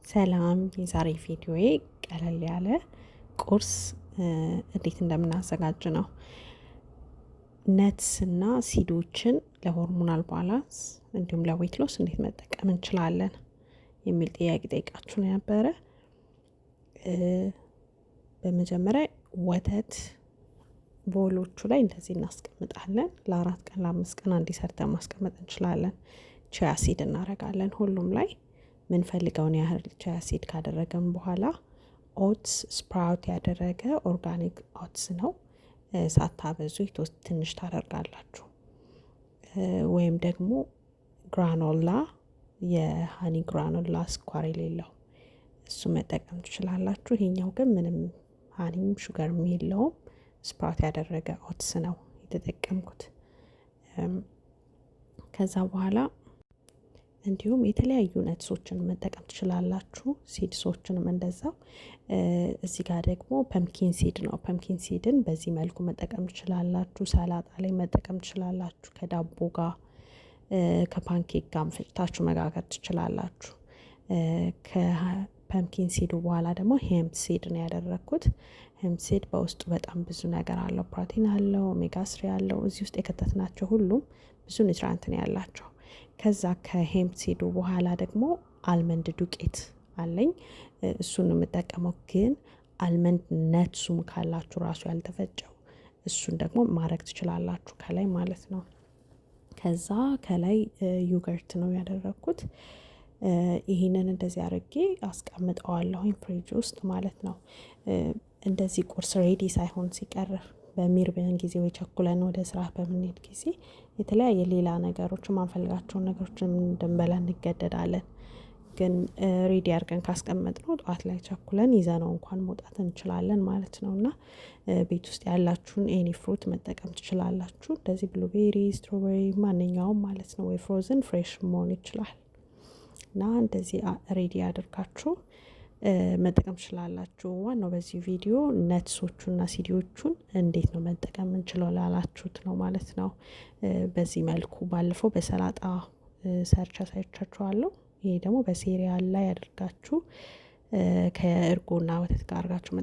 ሰላም የዛሬ ቪዲዮዬ ቀለል ያለ ቁርስ እንዴት እንደምናዘጋጅ ነው። ነትስ እና ሲዶችን ለሆርሞናል ባላንስ እንዲሁም ለዌት ሎስ እንዴት መጠቀም እንችላለን የሚል ጥያቄ ጠይቃችሁ ነበረ። በመጀመሪያ ወተት ቦሎቹ ላይ እንደዚህ እናስቀምጣለን። ለ4 ቀን ለ5 ቀን አንዴ ሰርተን ማስቀመጥ እንችላለን። ቺያ ሲድ እናደርጋለን ሁሉም ላይ ምንፈልገውን ያህል ቺያ ሲድ ካደረገን በኋላ ኦትስ ስፕራውት ያደረገ ኦርጋኒክ ኦትስ ነው። ሳታበዙ ትንሽ ታደርጋላችሁ። ወይም ደግሞ ግራኖላ የሃኒ ግራኖላ ስኳር የሌለው እሱ መጠቀም ትችላላችሁ። ይሄኛው ግን ምንም ሃኒም ሹገርም የለውም። ስፕራውት ያደረገ ኦትስ ነው የተጠቀምኩት። ከዛ በኋላ እንዲሁም የተለያዩ ነትሶችን መጠቀም ትችላላችሁ። ሲድሶችንም እንደዛው። እዚህ ጋር ደግሞ ፐምኪን ሲድ ነው። ፐምኪን ሲድን በዚህ መልኩ መጠቀም ትችላላችሁ። ሰላጣ ላይ መጠቀም ትችላላችሁ። ከዳቦ ጋር ከፓንኬክ ጋር ፈጭታችሁ መጋገር ትችላላችሁ። ከፐምኪን ሲዱ በኋላ ደግሞ ሄምፕ ሲድ ነው ያደረኩት። ሄምፕ ሲድ በውስጡ በጣም ብዙ ነገር አለው። ፕሮቲን አለው፣ ኦሜጋ 3 አለው። እዚህ ውስጥ የከተትናቸው ሁሉም ብዙ ኒውትሪየንት ነው ያላቸው። ከዛ ከሄምፕ ሲዱ በኋላ ደግሞ አልመንድ ዱቄት አለኝ። እሱን የምጠቀመው ግን አልመንድ ነትሱም ካላችሁ ራሱ ያልተፈጨው እሱን ደግሞ ማድረግ ትችላላችሁ ከላይ ማለት ነው። ከዛ ከላይ ዮገርት ነው ያደረኩት። ይሄንን እንደዚህ አድርጌ አስቀምጠዋለሁኝ ፍሪጅ ውስጥ ማለት ነው። እንደዚህ ቁርስ ሬዲ ሳይሆን ሲቀር በሚርበን ጊዜ ወይ ቸኩለን ወደ ስራ በምንሄድ ጊዜ የተለያየ ሌላ ነገሮች ማንፈልጋቸውን ነገሮች እንድንበላ እንገደዳለን። ግን ሬዲ አድርገን ካስቀመጥነው ጠዋት ላይ ቸኩለን ይዘነው እንኳን መውጣት እንችላለን ማለት ነው። እና ቤት ውስጥ ያላችሁን ኤኒ ፍሩት መጠቀም ትችላላችሁ። እንደዚህ ብሉቤሪ፣ ስትሮቤሪ ማንኛውም ማለት ነው። ወይ ፍሮዝን ፍሬሽ መሆን ይችላል። እና እንደዚህ ሬዲ አድርጋችሁ መጠቀም ትችላላችሁ። ዋናው በዚህ ቪዲዮ ነትሶቹና ሲዲዎቹን እንዴት ነው መጠቀም እንችለው ላላችሁት ነው ማለት ነው። በዚህ መልኩ ባለፈው በሰላጣ ሰርቻ ሳይቻችኋለሁ። ይሄ ደግሞ በሴሪያል ላይ አድርጋችሁ ከእርጎና ወተት ጋር አድርጋችሁ